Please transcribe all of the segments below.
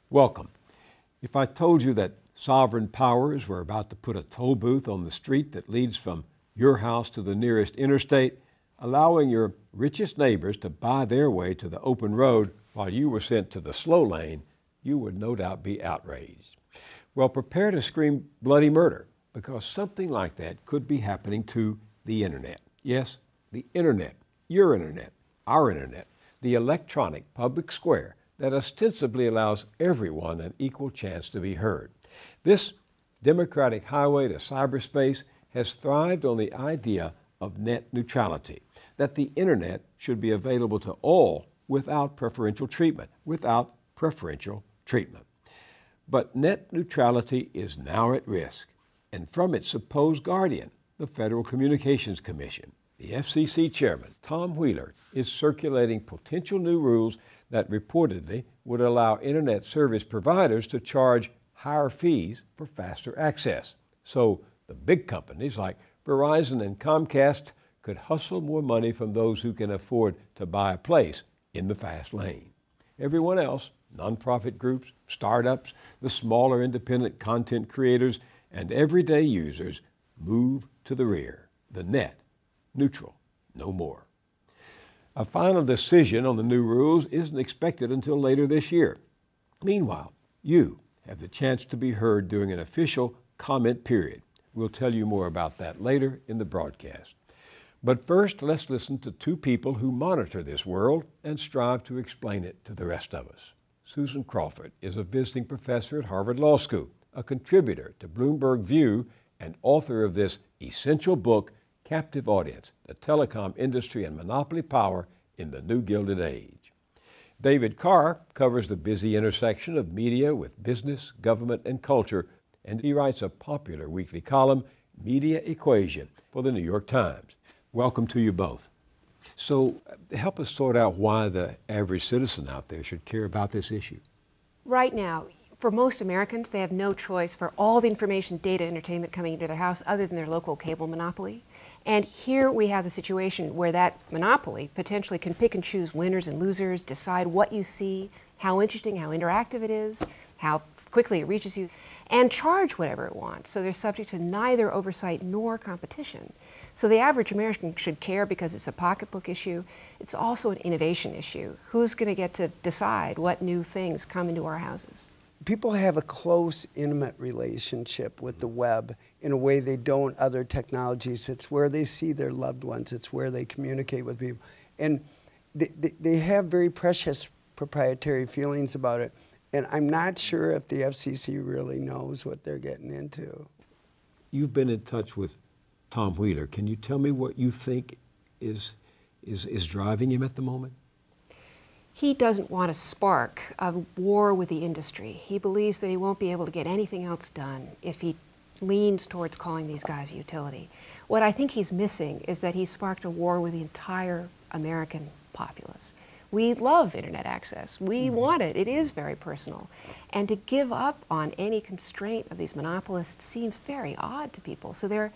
Welcome. If I told you that sovereign powers were about to put a toll booth on the street that leads from your house to the nearest interstate, allowing your richest neighbors to buy their way to the open road while you were sent to the slow lane, you would no doubt be outraged. Well, prepare to scream bloody murder, because something like that could be happening to the internet. Yes, the internet, your internet, our internet, the electronic public square that ostensibly allows everyone an equal chance to be heard. This democratic highway to cyberspace has thrived on the idea of net neutrality, that the internet should be available to all without preferential treatment, But net neutrality is now at risk, and from its supposed guardian, the Federal Communications Commission, the FCC chairman, Tom Wheeler, is circulating potential new rules that reportedly would allow internet service providers to charge higher fees for faster access. So the big companies like Verizon and Comcast could hustle more money from those who can afford to buy a place in the fast lane. Everyone else, nonprofit groups, startups, the smaller independent content creators, and everyday users move to the rear. The net neutral no more. A final decision on the new rules isn't expected until later this year. Meanwhile, you have the chance to be heard during an official comment period. We'll tell you more about that later in the broadcast. But first, let's listen to two people who monitor this world and strive to explain it to the rest of us. Susan Crawford is a visiting professor at Harvard Law School, a contributor to Bloomberg View, and author of this essential book, Captive Audience, the Telecom Industry and Monopoly Power in the New Gilded Age. David Carr covers the busy intersection of media with business, government, and culture, and he writes a popular weekly column, Media Equation, for the New York Times. Welcome to you both. So help us sort out why the average citizen out there should care about this issue. Right now, for most Americans, they have no choice for all the information, data, entertainment coming into their house other than their local cable monopoly. And here we have the situation where that monopoly potentially can pick and choose winners and losers, decide what you see, how interesting, how interactive it is, how quickly it reaches you, and charge whatever it wants. So they're subject to neither oversight nor competition. So the average American should care because it's a pocketbook issue. It's also an innovation issue. Who's going to get to decide what new things come into our houses? People have a close, intimate relationship with the web in a way they don't other technologies. It's where they see their loved ones. It's where they communicate with people. And they have very precious proprietary feelings about it. And I'm not sure if the FCC really knows what they're getting into. You've been in touch with Tom Wheeler. Can you tell me what you think is driving him at the moment? He doesn't want to spark a war with the industry. He believes that he won't be able to get anything else done if he leans towards calling these guys a utility. What I think he's missing is that he sparked a war with the entire American populace. We love internet access. We want it. It is very personal. And to give up on any constraint of these monopolists seems very odd to people. So they're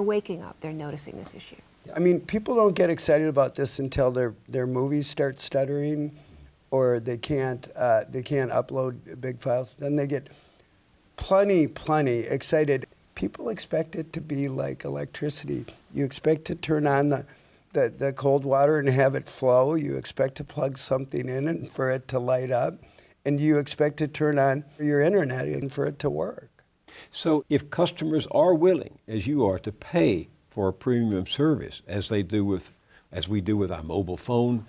waking up. They're noticing this issue. I mean, people don't get excited about this until their movies start stuttering, or they can't upload big files. Then they get plenty excited. People expect it to be like electricity. You expect to turn on the cold water and have it flow. You expect to plug something in and for it to light up, and you expect to turn on your internet and for it to work. So if customers are willing, as you are, to pay for a premium service, as we do with our mobile phone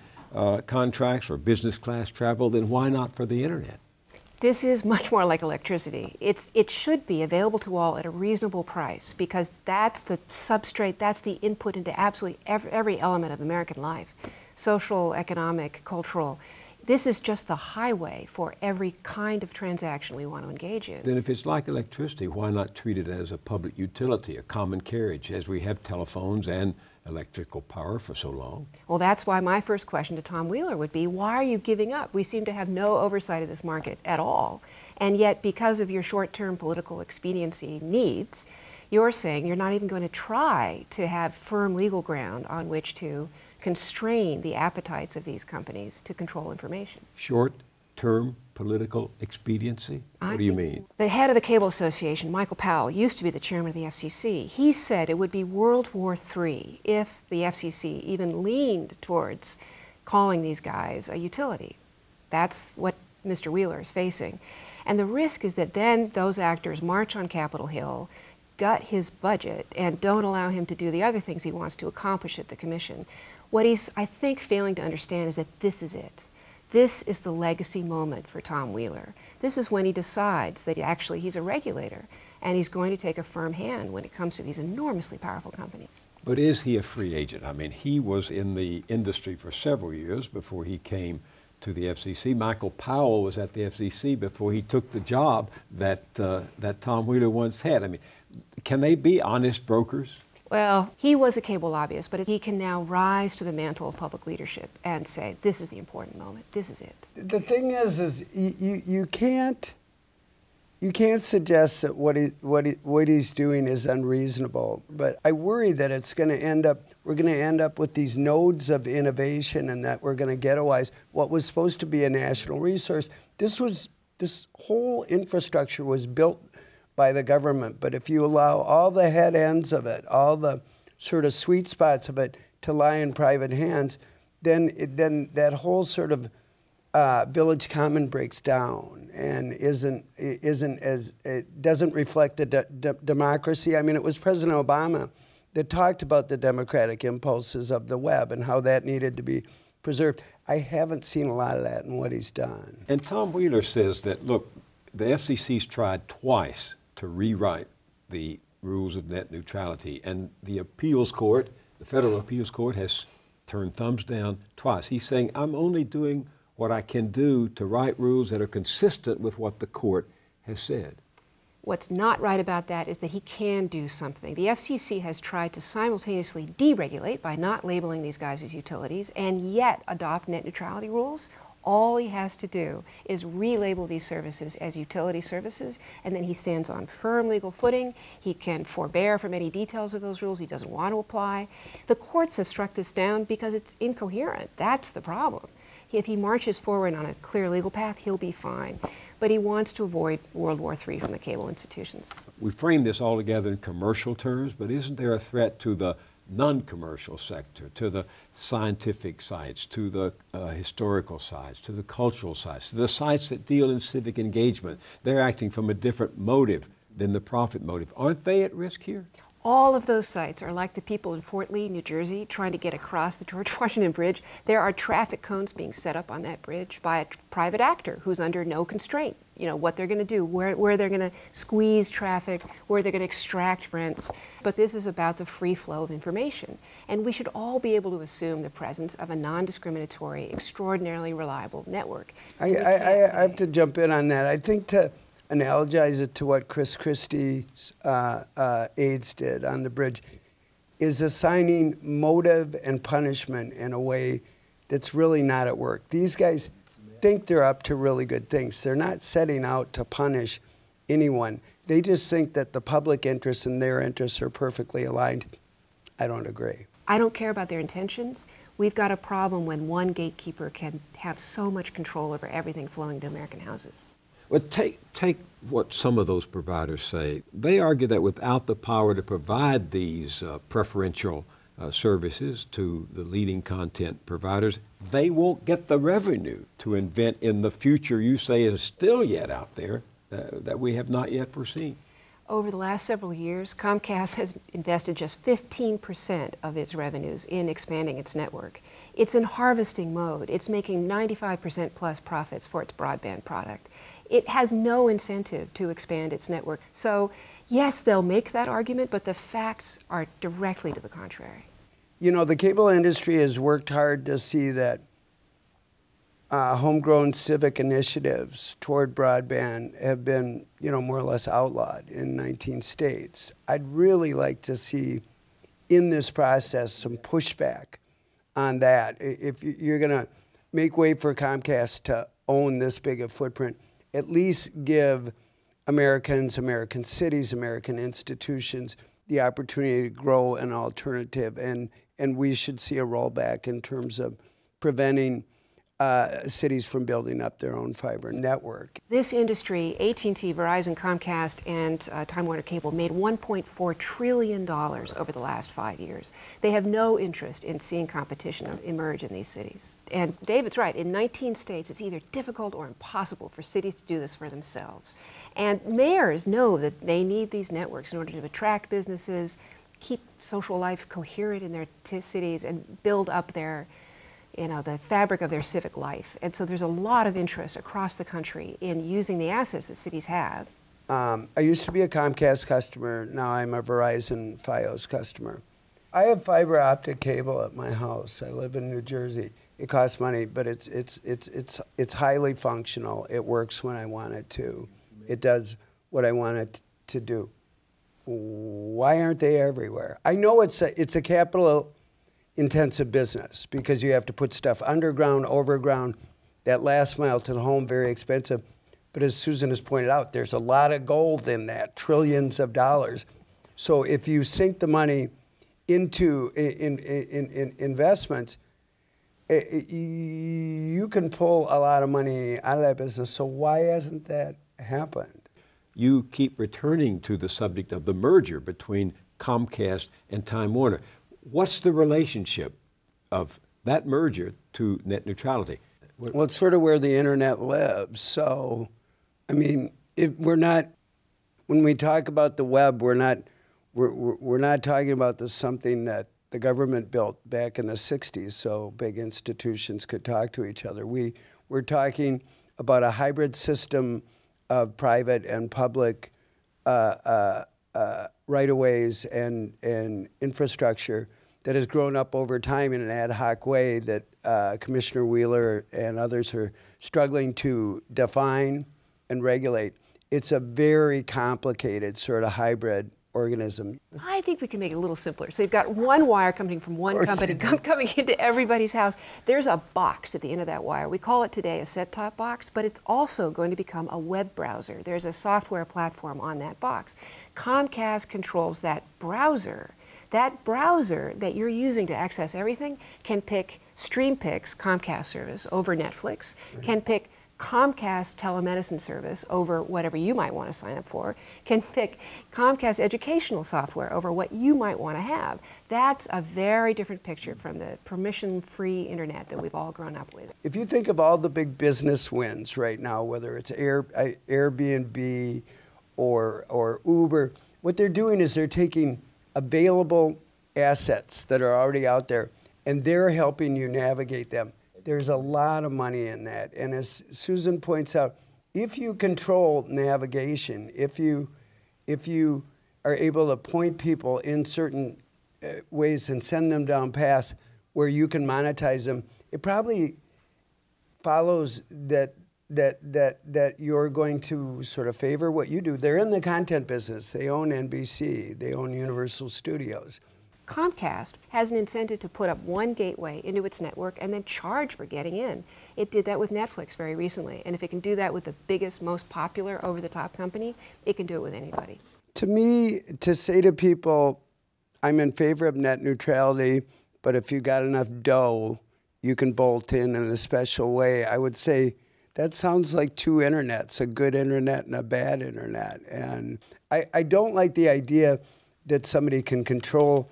contracts or business class travel, then why not for the internet? This is much more like electricity. It should be available to all at a reasonable price, because that's the substrate, that's the input into absolutely every element of American life, social, economic, cultural. This is just the highway for every kind of transaction we want to engage in. Then if it's like electricity, why not treat it as a public utility, a common carriage, as we have telephones and electrical power for so long? Well, that's why my first question to Tom Wheeler would be, why are you giving up? We seem to have no oversight of this market at all. And yet, because of your short-term political expediency needs, you're saying you're not even going to try to have firm legal ground on which to constrain the appetites of these companies to control information. Short-term political expediency? What do you mean? The head of the Cable Association, Michael Powell, used to be the chairman of the FCC. He said it would be World War III if the FCC even leaned towards calling these guys a utility. That's what Mr. Wheeler is facing. And the risk is that then those actors march on Capitol Hill, gut his budget, and don't allow him to do the other things he wants to accomplish at the commission. What he's, I think, failing to understand is that this is it. This is the legacy moment for Tom Wheeler. This is when he decides that actually he's a regulator and he's going to take a firm hand when it comes to these enormously powerful companies. But is he a free agent? I mean, he was in the industry for several years before he came to the FCC. Michael Powell was at the FCC before he took the job that Tom Wheeler once had. I mean, can they be honest brokers? Well, he was a cable lobbyist, but he can now rise to the mantle of public leadership and say, this is the important moment, this is it. The thing is you can't suggest that what he's doing is unreasonable. But I worry that we're going to end up with these nodes of innovation, and that we're going to ghettoize what was supposed to be a national resource. This whole infrastructure was built by the government, but if you allow all the head ends of it, all the sort of sweet spots of it to lie in private hands, then that whole sort of village common breaks down and it doesn't reflect the democracy. I mean, it was President Obama that talked about the democratic impulses of the web and how that needed to be preserved. I haven't seen a lot of that in what he's done. And Tom Wheeler says that, look, the FCC's tried twice to rewrite the rules of net neutrality, and the appeals court, the federal appeals court, has turned thumbs down twice. He's saying, I'm only doing what I can do to write rules that are consistent with what the court has said. What's not right about that is that he can do something. The FCC has tried to simultaneously deregulate by not labeling these guys as utilities and yet adopt net neutrality rules. All he has to do is relabel these services as utility services, and then he stands on firm legal footing. He can forbear from any details of those rules he doesn't want to apply. The courts have struck this down because it's incoherent. That's the problem. If he marches forward on a clear legal path, he'll be fine. But he wants to avoid World War III from the cable institutions. We frame this all together in commercial terms, but isn't there a threat to the non-commercial sector, to the scientific sites, to the historical sites, to the cultural sites, to the sites that deal in civic engagement? They're acting from a different motive than the profit motive. Aren't they at risk here? All of those sites are like the people in Fort Lee, New Jersey, trying to get across the George Washington Bridge. There are traffic cones being set up on that bridge by a private actor who's under no constraint. You know, what they're going to do, where they're going to squeeze traffic, where they're going to extract rents. But this is about the free flow of information. And we should all be able to assume the presence of a non-discriminatory, extraordinarily reliable network. I have to jump in on that. I think to analogize it to what Chris Christie's aides did on the bridge is assigning motive and punishment in a way that's really not at work. These guys think they're up to really good things. They're not setting out to punish anyone. They just think that the public interest and their interests are perfectly aligned. I don't agree. I don't care about their intentions. We've got a problem when one gatekeeper can have so much control over everything flowing to American houses. Well, take what some of those providers say. They argue that without the power to provide these preferential services to the leading content providers, they won't get the revenue to invent in the future you say is still yet out there that we have not yet foreseen. Over the last several years, Comcast has invested just 15% of its revenues in expanding its network. It's in harvesting mode. It's making 95% plus profits for its broadband product. It has no incentive to expand its network. So, yes, they'll make that argument, but the facts are directly to the contrary. You know, the cable industry has worked hard to see that homegrown civic initiatives toward broadband have been, you know, more or less outlawed in 19 states. I'd really like to see in this process some pushback on that. If you're going to make way for Comcast to own this big a footprint, at least give Americans, American cities, American institutions the opportunity to grow an alternative and and we should see a rollback in terms of preventing cities from building up their own fiber network. This industry, AT&T, Verizon, Comcast, and Time Warner Cable, made $1.4 trillion over the last 5 years. They have no interest in seeing competition emerge in these cities. And David's right, in 19 states, it's either difficult or impossible for cities to do this for themselves. And mayors know that they need these networks in order to attract businesses, keep social life coherent in their cities, and build up their the fabric of their civic life. And so there's a lot of interest across the country in using the assets that cities have. I used to be a Comcast customer. Now I'm a Verizon Fios customer. I have fiber optic cable at my house. I live in New Jersey. It costs money, but it's highly functional. It works when I want it to. It does what I want it to do. Why aren't they everywhere? I know it's a capital intensive business because you have to put stuff underground, overground. That last mile to the home, very expensive. But as Susan has pointed out, there's a lot of gold in that, trillions of dollars. So if you sink the money into investments, you can pull a lot of money out of that business. So why hasn't that happened? You keep returning to the subject of the merger between Comcast and Time Warner. What's the relationship of that merger to net neutrality? Well, it's sort of where the internet lives. So, I mean, when we talk about the web, we're not talking about something that the government built back in the 60s so big institutions could talk to each other. We're talking about a hybrid system of private and public right-of-ways and infrastructure that has grown up over time in an ad hoc way that Commissioner Wheeler and others are struggling to define and regulate. It's a very complicated sort of hybrid organism. I think we can make it a little simpler. So you've got one wire coming from one company coming into everybody's house. There's a box at the end of that wire. We call it today a set-top box, but it's also going to become a web browser. There's a software platform on that box. Comcast controls that browser. That browser that you're using to access everything can pick StreamPix, Comcast service, over Netflix, can pick Comcast telemedicine service over whatever you might want to sign up for, can pick Comcast educational software over what you might want to have. That's a very different picture from the permission-free internet that we've all grown up with. If you think of all the big business wins right now, whether it's Airbnb or Uber, what they're doing is they're taking available assets that are already out there, and they're helping you navigate them. There's a lot of money in that. And as Susan points out, if you control navigation, if you are able to point people in certain ways and send them down paths where you can monetize them, it probably follows that you're going to sort of favor what you do. They're in the content business. They own NBC. They own Universal Studios. Comcast has an incentive to put up one gateway into its network and then charge for getting in. It did that with Netflix very recently. And if it can do that with the biggest, most popular over-the-top company, it can do it with anybody. To me, to say to people, I'm in favor of net neutrality, but if you got enough dough, you can bolt in a special way, I would say, that sounds like two internets, a good internet and a bad internet. And I don't like the idea that somebody can control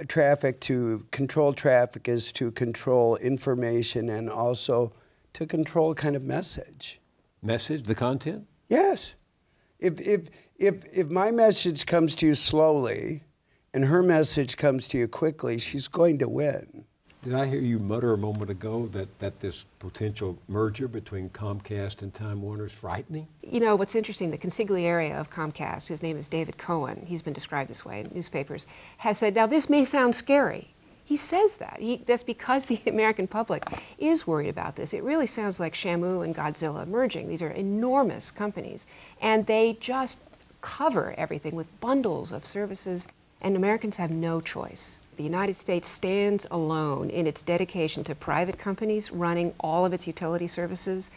traffic. To control traffic is to control information and also to control kind of message. Message, the content? Yes. If my message comes to you slowly and her message comes to you quickly, she's going to win. Did I hear you mutter a moment ago that this potential merger between Comcast and Time Warner is frightening? You know, what's interesting, the consigliere of Comcast, his name is David Cohen, he's been described this way in newspapers, has said, now this may sound scary. He says that. That's because the American public is worried about this. It really sounds like Shamu and Godzilla merging. These are enormous companies, and they just cover everything with bundles of services, and Americans have no choice. The United States stands alone in its dedication to private companies running all of its utility services.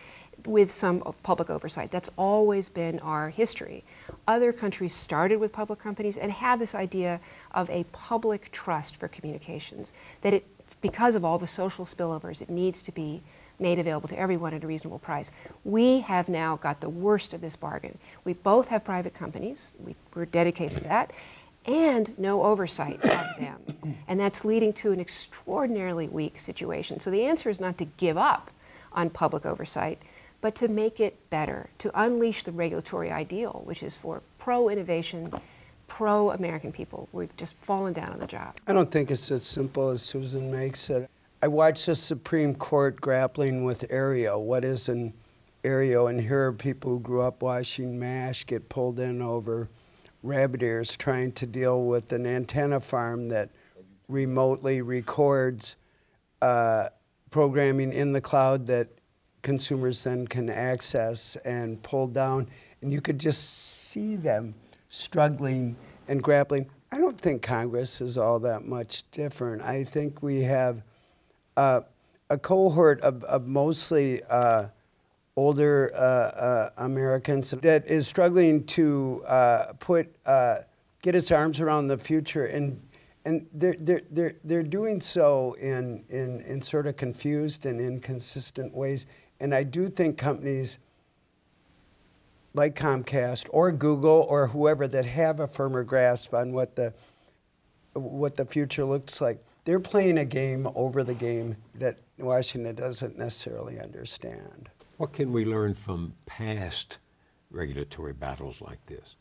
with some public oversight. That's always been our history. Other countries started with public companies and have this idea of a public trust for communications, that because of all the social spillovers, it needs to be made available to everyone at a reasonable price. We have now got the worst of this bargain. We both have private companies, we're dedicated to that, and no oversight of them. And that's leading to an extraordinarily weak situation. So the answer is not to give up on public oversight, but to make it better, to unleash the regulatory ideal, which is for pro-innovation, pro-American people. We've just fallen down on the job. I don't think it's as simple as Susan makes it. I watched the Supreme Court grappling with Aereo. What is an Aereo? And here are people who grew up watching MASH get pulled in over rabbit ears, trying to deal with an antenna farm that remotely records programming in the cloud that consumers then can access and pull down. And you could just see them struggling and grappling. I don't think Congress is all that much different. I think we have a cohort of mostly older Americans that is struggling to get its arms around the future, and they're doing so in sort of confused and inconsistent ways. And I do think companies like Comcast or Google or whoever that have a firmer grasp on what the future looks like, they're playing a game over the game that Washington doesn't necessarily understand. What can we learn from past regulatory battles like this?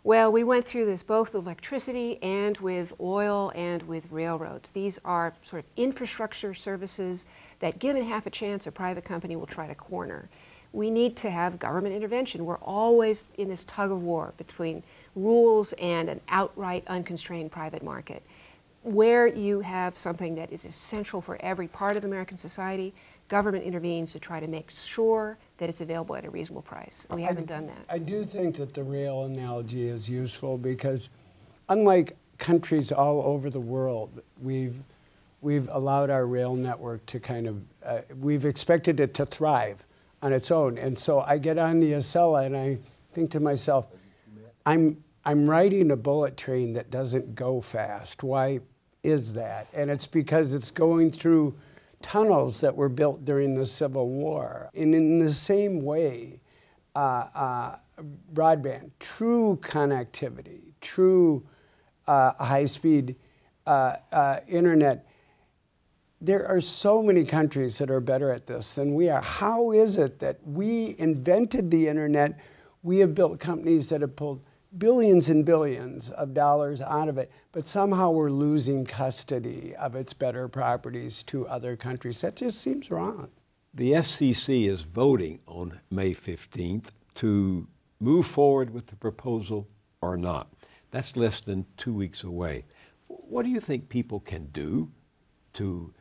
Well, we went through this both with electricity and with oil and with railroads. These are sort of infrastructure services that, given half a chance, a private company will try to corner. We need to have government intervention. We're always in this tug of war between rules and an outright unconstrained private market. Where you have something that is essential for every part of American society, government intervenes to try to make sure that it's available at a reasonable price. We haven't done that. I do think that the rail analogy is useful because unlike countries all over the world, we've allowed our rail network to kind of, we've expected it to thrive on its own. And so I get on the Acela and I think to myself, I'm riding a bullet train that doesn't go fast. Why is that? And it's because it's going through tunnels that were built during the Civil War. And in the same way, broadband, true connectivity, true high-speed internet, there are so many countries that are better at this than we are. How is it that we invented the internet? We have built companies that have pulled billions and billions of dollars out of it, but somehow we're losing custody of its better properties to other countries. That just seems wrong. The FCC is voting on May 15th to move forward with the proposal or not. That's less than 2 weeks away. What do you think people can do to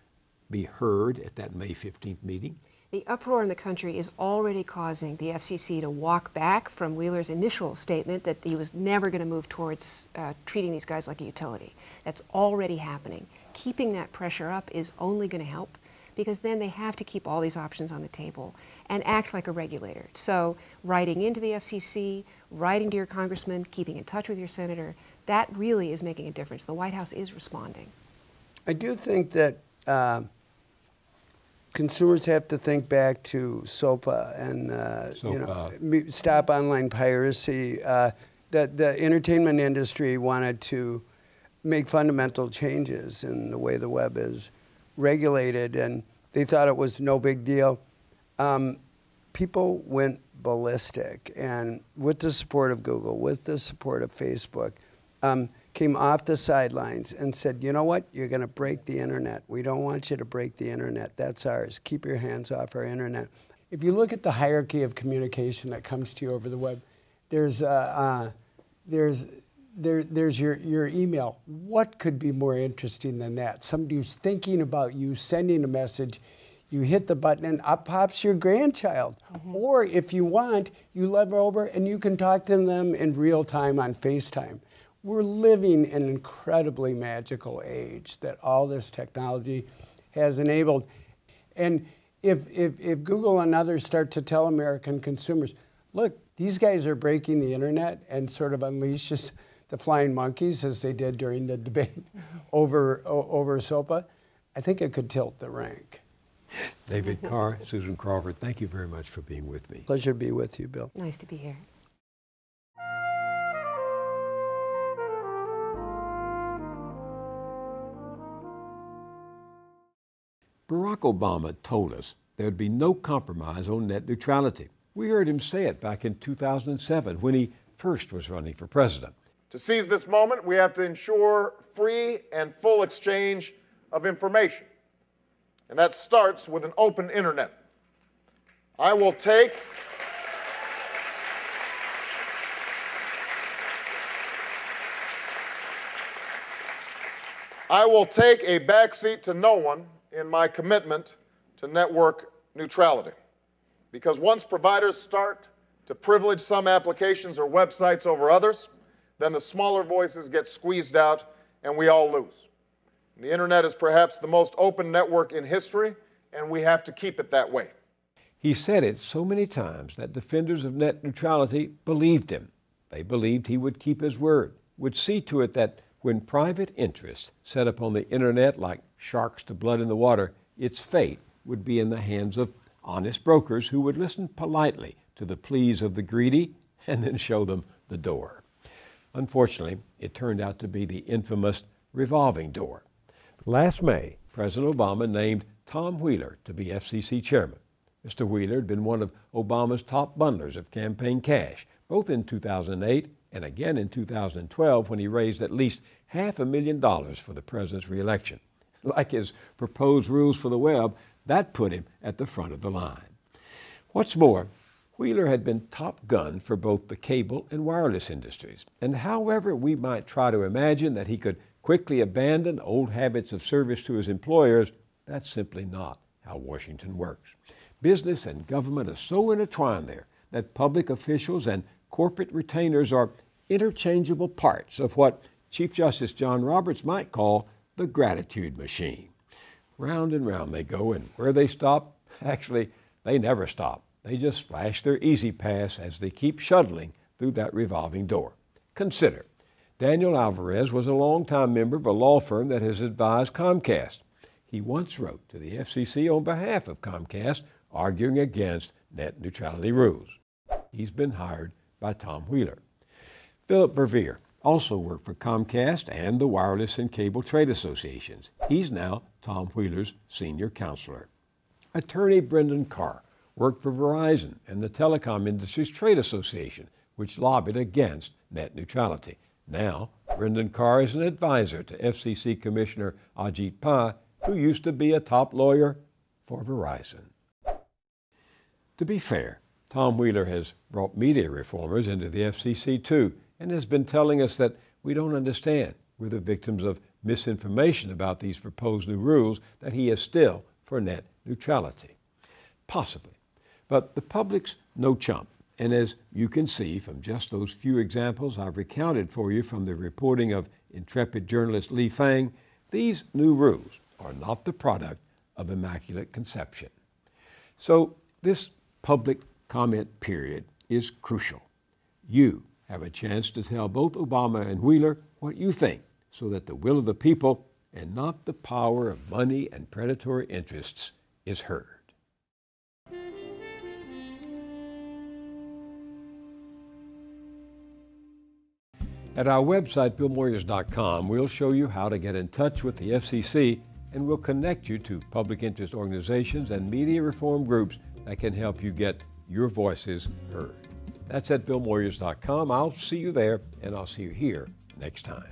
be heard at that May 15th meeting? The uproar in the country is already causing the FCC to walk back from Wheeler's initial statement that he was never going to move towards treating these guys like a utility. That's already happening. Keeping that pressure up is only going to help, because then they have to keep all these options on the table and act like a regulator. So writing into the FCC, writing to your congressman, keeping in touch with your senator, that really is making a difference. The White House is responding. I do think that consumers have to think back to SOPA and stop online piracy. The entertainment industry wanted to make fundamental changes in the way the web is regulated, and they thought it was no big deal. People went ballistic, and with the support of Google, with the support of Facebook, came off the sidelines and said, you know what, you're going to break the internet. We don't want you to break the internet. That's ours. Keep your hands off our internet. If you look at the hierarchy of communication that comes to you over the web, there's your email. What could be more interesting than that? Somebody who's thinking about you, sending a message, you hit the button and up pops your grandchild. Mm-hmm. Or if you want, you lever over and you can talk to them in real time on FaceTime. We're living in an incredibly magical age that all this technology has enabled. And if Google and others start to tell American consumers, look, these guys are breaking the internet and sort of unleashes the flying monkeys as they did during the debate over SOPA, I think it could tilt the rank. David Carr, Susan Crawford, thank you very much for being with me. Pleasure to be with you, Bill. Nice to be here. Barack Obama told us there would be no compromise on net neutrality. We heard him say it back in 2007 when he first was running for president. To seize this moment, we have to ensure free and full exchange of information. And that starts with an open internet. I will take a backseat to no one in my commitment to network neutrality. Because once providers start to privilege some applications or websites over others, then the smaller voices get squeezed out and we all lose. The internet is perhaps the most open network in history, and we have to keep it that way. He said it so many times that defenders of net neutrality believed him. They believed he would keep his word, would see to it that when private interests set upon the internet like sharks to blood in the water, its fate would be in the hands of honest brokers who would listen politely to the pleas of the greedy and then show them the door. Unfortunately, it turned out to be the infamous revolving door. Last May, President Obama named Tom Wheeler to be FCC chairman. Mr. Wheeler had been one of Obama's top bundlers of campaign cash, both in 2008 and again in 2012 when he raised at least $500,000 for the president's reelection. Like his proposed rules for the web, that put him at the front of the line. What's more, Wheeler had been top gun for both the cable and wireless industries. And however we might try to imagine that he could quickly abandon old habits of service to his employers, that's simply not how Washington works. Business and government are so intertwined there that public officials and corporate retainers are interchangeable parts of what Chief Justice John Roberts might call the gratitude machine. Round and round they go, and where they stop, actually, they never stop. They just flash their easy pass as they keep shuttling through that revolving door. Consider, Daniel Alvarez was a longtime member of a law firm that has advised Comcast. He once wrote to the FCC on behalf of Comcast, arguing against net neutrality rules. He's been hired by Tom Wheeler. Philip Bervier also worked for Comcast and the Wireless and Cable Trade Associations. He's now Tom Wheeler's senior counselor. Attorney Brendan Carr worked for Verizon and the Telecom Industries Trade Association, which lobbied against net neutrality. Now, Brendan Carr is an advisor to FCC Commissioner Ajit Pai, who used to be a top lawyer for Verizon. To be fair, Tom Wheeler has brought media reformers into the FCC too, and has been telling us that we don't understand. We're the victims of misinformation about these proposed new rules, that he is still for net neutrality. Possibly. But the public's no chump. And as you can see from just those few examples I've recounted for you from the reporting of intrepid journalist Lee Fang, these new rules are not the product of immaculate conception. So this public comment period is crucial. You have a chance to tell both Obama and Wheeler what you think, so that the will of the people and not the power of money and predatory interests is heard. At our website, BillMoyers.com, we'll show you how to get in touch with the FCC, and we'll connect you to public interest organizations and media reform groups that can help you get your voices heard. That's at BillMoyers.com. I'll see you there, and I'll see you here next time.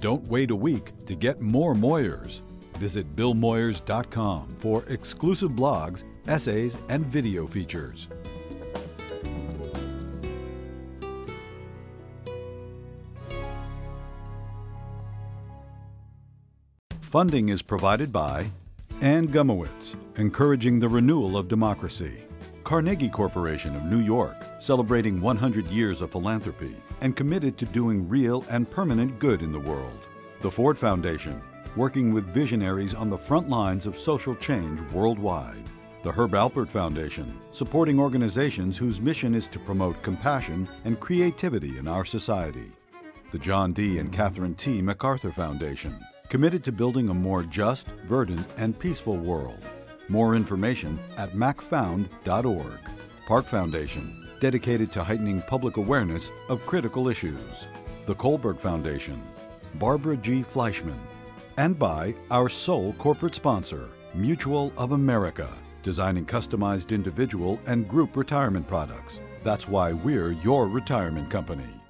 Don't wait a week to get more Moyers. Visit BillMoyers.com for exclusive blogs, essays, and video features. Funding is provided by and Gumowitz, encouraging the renewal of democracy. Carnegie Corporation of New York, celebrating 100 years of philanthropy and committed to doing real and permanent good in the world. The Ford Foundation, working with visionaries on the front lines of social change worldwide. The Herb Alpert Foundation, supporting organizations whose mission is to promote compassion and creativity in our society. The John D. and Catherine T. MacArthur Foundation, committed to building a more just, verdant, and peaceful world. More information at macfound.org. Park Foundation, dedicated to heightening public awareness of critical issues. The Kohlberg Foundation, Barbara G. Fleischman. And by our sole corporate sponsor, Mutual of America, designing customized individual and group retirement products. That's why we're your retirement company.